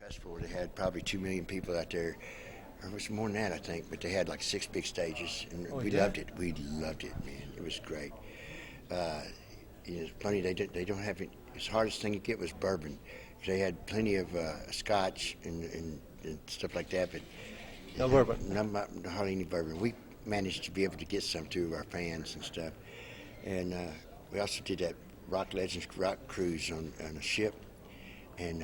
Festival, they had probably 2 million people out there. Or it was more than that, I think, but they had like 6 big stages, and we loved it. We loved it, man. It was great. Plenty. They don't have it. The hardest thing to get was bourbon. They had plenty of scotch and stuff like that, but No bourbon. not hardly any bourbon. We managed to be able to get some to our fans and stuff, and we also did that Rock Legends rock cruise on a ship. And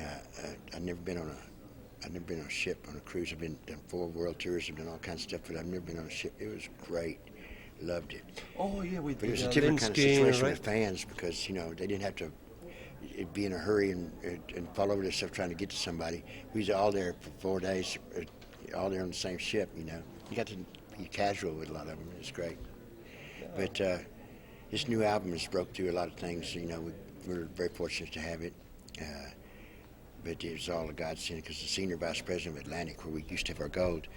I've never been on a ship on a cruise. I've done 4 world tours. I've done all kinds of stuff, but I've never been on a ship. It was great. Loved it. Oh yeah, we did. But it was a different kind of situation with fans because they didn't have to be in a hurry and fall over their stuff trying to get to somebody. We was all there for 4 days, all there on the same ship. You got to be casual with a lot of them. It was great. But this new album has broke through a lot of things. We're very fortunate to have it. But it was all a godsend because the senior vice president of Atlantic, where we used to have our gold,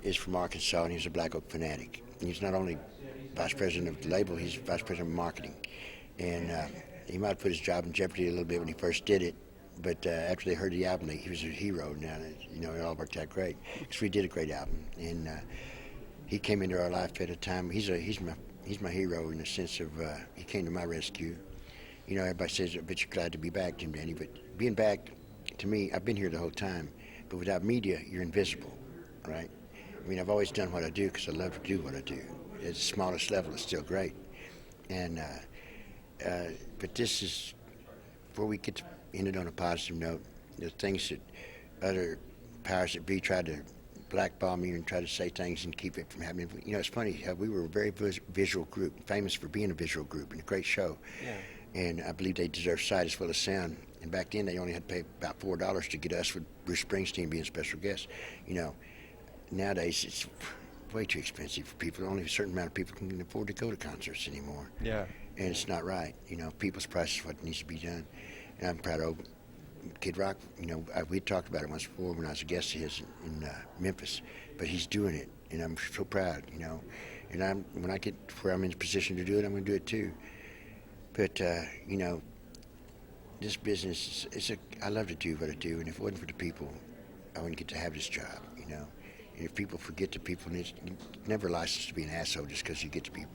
is from Arkansas, and he's a Black Oak fanatic. And he's not only vice president of the label, he's vice president of marketing. And he might have put his job in jeopardy a little bit when he first did it, but after they heard the album, he was a hero. Now, it all worked out great because we did a great album. And he came into our life at a time. He's my hero in the sense of he came to my rescue. Everybody says, but you're glad to be back, Jim Dandy. But being back, to me, I've been here the whole time. But without media, you're invisible, right? I mean, I've always done what I do because I love to do what I do. At the smallest level, it's still great. And but this is where we get to end it on a positive note. The things that other powers that be tried to blackball me and try to say things and keep it from happening. It's funny how we were a very visual group, famous for being a visual group and a great show. Yeah. And I believe they deserve sight as well as sound. And back then, they only had to pay about $4 to get us with Bruce Springsteen being special guest. Nowadays, it's way too expensive for people. Only a certain amount of people can afford to go to concerts anymore. Yeah. And it's not right. People's price is what needs to be done. And I'm proud of Kid Rock. We talked about it once before when I was a guest of his in Memphis. But he's doing it, and I'm so proud, And when I get where I'm in a position to do it, I'm going to do it too. But, this business, I love to do what I do, and if it wasn't for the people, I wouldn't get to have this job, And if people forget the people, it's never licensed to be an asshole just because you get to be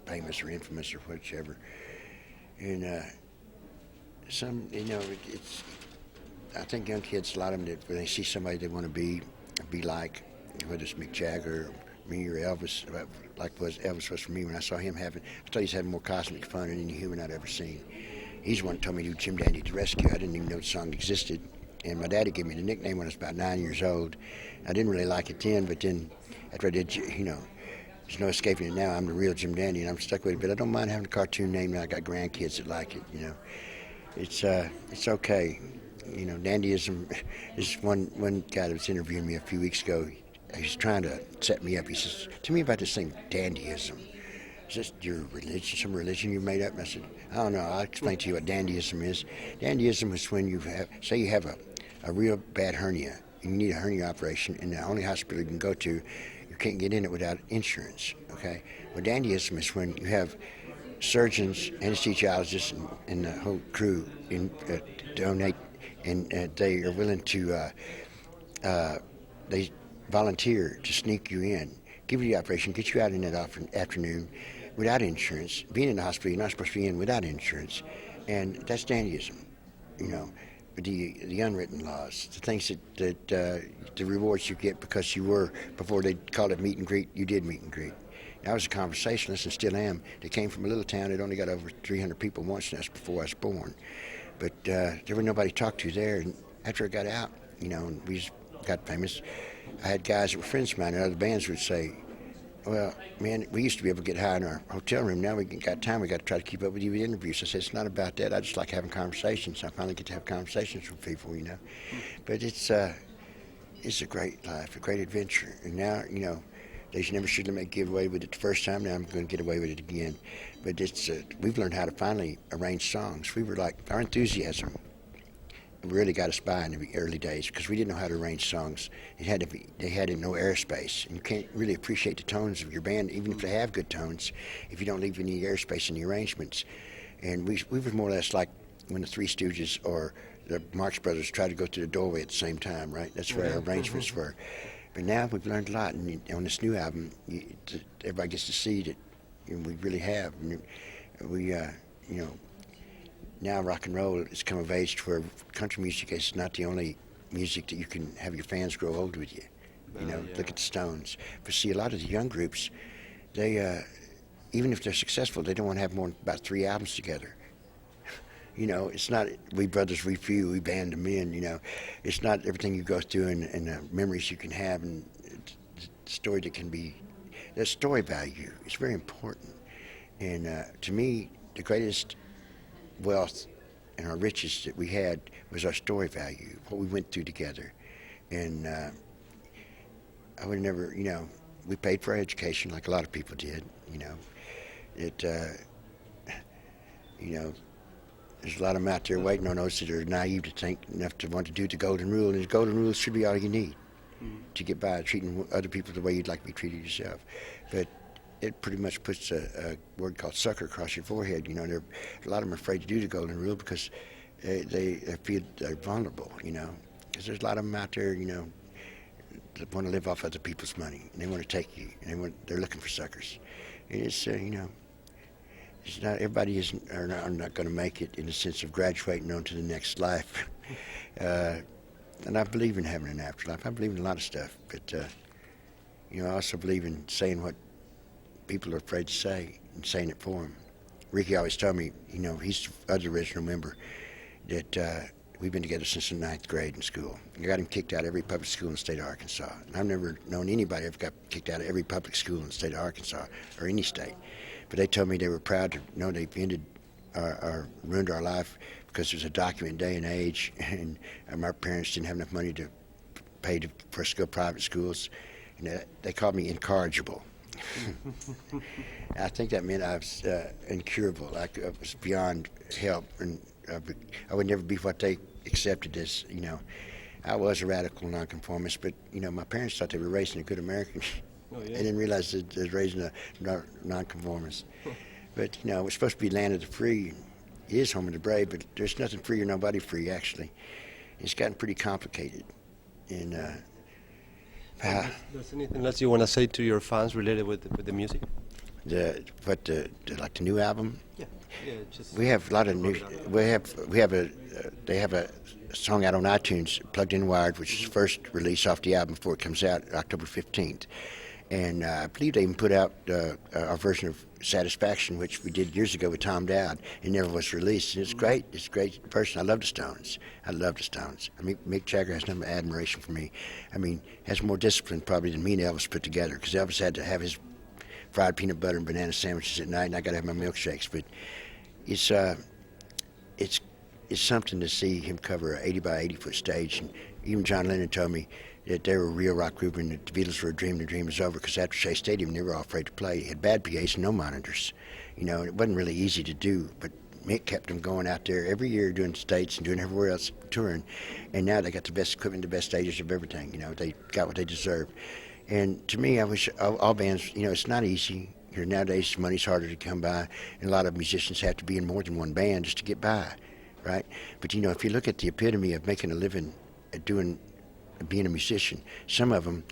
famous or infamous or whichever. And I think young kids, a lot of them, that when they see somebody they want to be like, whether it's Mick Jagger, or me, or Elvis, like Elvis was for me when I saw him I thought he was having more cosmic fun than any human I'd ever seen. He's the one that told me to do Jim Dandy to Rescue. I didn't even know the song existed. And my daddy gave me the nickname when I was about 9 years old. I didn't really like it then, but then after I did, there's no escaping it now. I'm the real Jim Dandy, and I'm stuck with it. But I don't mind having a cartoon name now. I got grandkids that like it, It's okay. Dandyism is one guy that was interviewing me a few weeks ago. He's trying to set me up. He says, tell me about this thing, dandyism. Is this your religion, some religion you made up? And I said, I don't know. I'll explain to you what dandyism is. Dandyism is when you have a real bad hernia. You need a hernia operation, and the only hospital you can go to, you can't get in it without insurance, okay? Well, dandyism is when you have surgeons, anesthesiologists, and the whole crew donate, and they are willing to, they volunteer to sneak you in, give you the operation, get you out in that afternoon without insurance. Being in the hospital, you're not supposed to be in without insurance. And that's dandyism, the unwritten laws, the things that the rewards you get because you were, before they called it meet and greet, you did meet and greet. And I was a conversationalist and still am. They came from a little town that only got over 300 people once, and that's before I was born. But there was nobody to talk to there. And after I got out, and we got famous, I had guys that were friends of mine in other bands would say, well, man, we used to be able to get high in our hotel room. Now we got time. We got to try to keep up with you with interviews. I said, it's not about that. I just like having conversations. I finally get to have conversations with people, But it's a great life, a great adventure. And now, they never should let me get away with it the first time. Now I'm going to get away with it again. But we've learned how to finally arrange songs. We were like, our enthusiasm really got us by in the early days because we didn't know how to arrange songs. They had no airspace, and you can't really appreciate the tones of your band, even if they have good tones, if you don't leave any airspace in the arrangements. And we were more or less like when the Three Stooges or the Marx Brothers tried to go through the doorway at the same time, right? That's where our arrangements were. But now we've learned a lot, and on this new album, everybody gets to see that we really have. And we, now rock and roll has come of age to where country music is not the only music that you can have your fans grow old with you. Look at the Stones. But see, a lot of the young groups, they, even if they're successful, they don't want to have more than about 3 albums together. It's not we brothers, we few, we band of men. It's not everything you go through and the memories you can have and the story that can be. The story value is very important. And to me, the greatest wealth and our riches that we had was our story value, what we went through together. And I would never, we paid for our education like a lot of people did. There's a lot of them out there waiting on those that are naive to think enough to want to do the golden rule, and the golden rule should be all you need to get by, treating other people the way you'd like to be treated yourself. But it pretty much puts a word called sucker across your forehead. A lot of them are afraid to do the golden rule because they feel they're vulnerable, because there's a lot of them out there, that want to live off other people's money, and they want to take you, and they're looking for suckers. And it's, it's not everybody are not going to make it in the sense of graduating on to the next life. And I believe in having an afterlife. I believe in a lot of stuff, but I also believe in saying what people are afraid to say and saying it for them. Ricky always told me, he's the other original member, that we've been together since the 9th grade in school. I got him kicked out of every public school in the state of Arkansas. And I've never known anybody ever got kicked out of every public school in the state of Arkansas or any state. But they told me they were proud to know they've ended or ruined our life because it was a document day and age, and our parents didn't have enough money to pay for us to go to private schools. And they called me incorrigible. I think that meant I was incurable. I was beyond help, and I would never be what they accepted as, I was a radical nonconformist, but, my parents thought they were raising a good American. Oh, yeah. They didn't realize that they were raising a nonconformist. But, we're supposed to be land of the free. It is home of the brave, but there's nothing free or nobody free, actually. It's gotten pretty complicated. And there's anything else you want to say to your fans related with the music? Like the new album? Yeah. Just we have a lot of new. They have a song out on iTunes, Plugged In Wired, which is the first release off the album before it comes out October 15th. And I believe they even put out our version of Satisfaction, which we did years ago with Tom Dowd. It never was released. And it's great. It's a great person. I love the Stones. I mean, Mick Jagger has nothing but admiration for me. I mean, has more discipline probably than me and Elvis put together, because Elvis had to have his fried peanut butter and banana sandwiches at night, and I got to have my milkshakes. But it's something to see him cover an 80 by 80 foot stage. And even John Lennon told me that they were a real rock group and that the Beatles were a dream. The dream was over, because after Shea Stadium, they were all afraid to play. They had bad PAs and no monitors. And it wasn't really easy to do, but Mick kept them going out there every year doing the States and doing everywhere else touring. And now they got the best equipment, the best stages of everything. They got what they deserved. And to me, I wish all bands, it's not easy. Nowadays, money's harder to come by, and a lot of musicians have to be in more than one band just to get by, right? But, if you look at the epitome of making a living at being a musician, some of them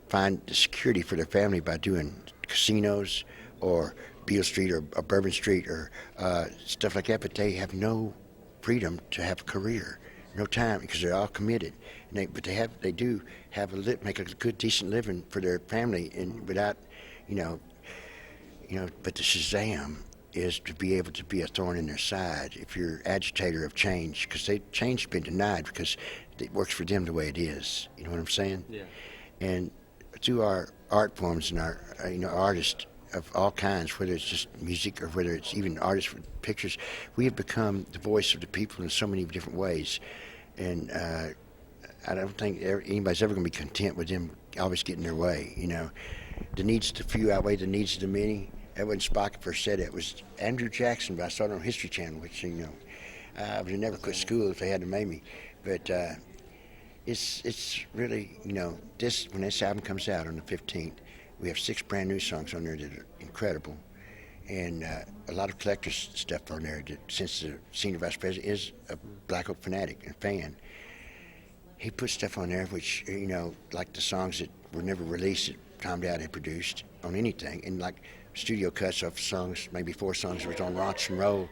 find the security for their family by doing casinos or Beale Street or Bourbon Street or stuff like that, but they have no freedom to have a career, no time, because they're all committed. But they do make a good, decent living for their family, and without, but the Shazam is to be able to be a thorn in their side if you're agitator of change, because change has been denied because it works for them the way it is. You know what I'm saying? Yeah. And through our art forms and our artists of all kinds, whether it's just music or whether it's even artists with pictures, we have become the voice of the people in so many different ways. And I don't think anybody's ever going to be content with them always getting their way. The needs of the few outweigh the needs of the many. That wasn't Spock that first said it. It was Andrew Jackson, but I saw it on History Channel, which, I would have never quit school if they hadn't made me. But it's really, when this album comes out on the 15th, we have 6 brand new songs on there that are incredible. and a lot of collector's stuff on there. Since the senior vice president is a Black Oak fanatic and fan, he put stuff on there which, like the songs that were never released that Tom Dowd had produced on anything, and like studio cuts of songs, maybe 4 songs that was on Rock and Roll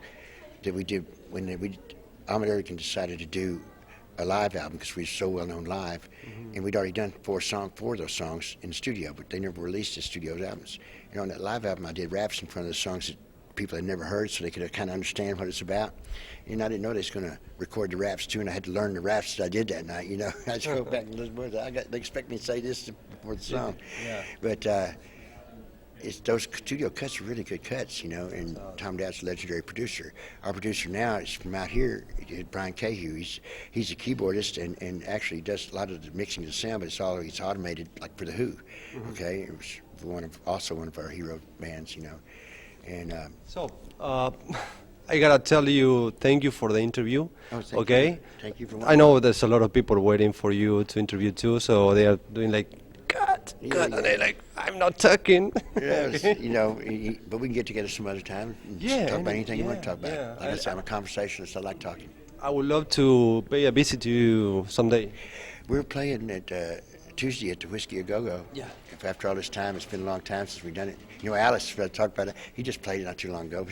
that we did when Ahmet Ertegun decided to do a live album because we were so well known live, and we'd already done 4 of those songs in the studio, but they never released the studio albums. And on that live album, I did raps in front of the songs that people had never heard, so they could kind of understand what it's about. And I didn't know they was going to record the raps too, and I had to learn the raps that I did that night. I just go back and listen. They expect me to say this before the song, but. Those studio cuts are really good cuts, and Tom Dowd's a legendary producer. Our producer now is from out here, Brian Cahew. He's a keyboardist and actually does a lot of the mixing of the sound, but it's automated, like for The Who, okay? It was also one of our hero bands, and... So, I gotta tell you, thank you for the interview, okay? Thank you for I know there's a lot of people waiting for you to interview too, so they are doing like, cut, and they're like, I'm not talking. Yes, but we can get together some other time and talk about anything you want to talk about. Like I said, I'm a conversationalist. I like talking. I would love to pay a visit to you someday. We're playing at Tuesday at the Whiskey A Go-Go. Yeah. After all this time, it's been a long time since we've done it. Alice, talked about it. He just played it not too long ago.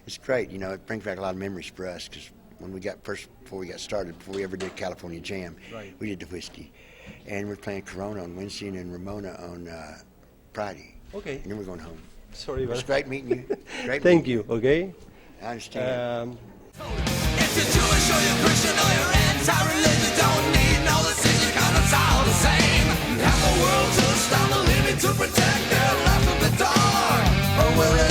It's great. It brings back a lot of memories for us because when before we got started, before we ever did California Jam, we did the Whiskey. And we're playing Corona on Wednesday and then Ramona on Friday. Okay. And then we're going home. Sorry, but it's great meeting you. Thank you. Okay. I understand. If you're Jewish or you're Christian or you're anti-religion, don't need no decision, 'cause it's all the same. Half the world to stop the limit to protect their life from the dark. Or will it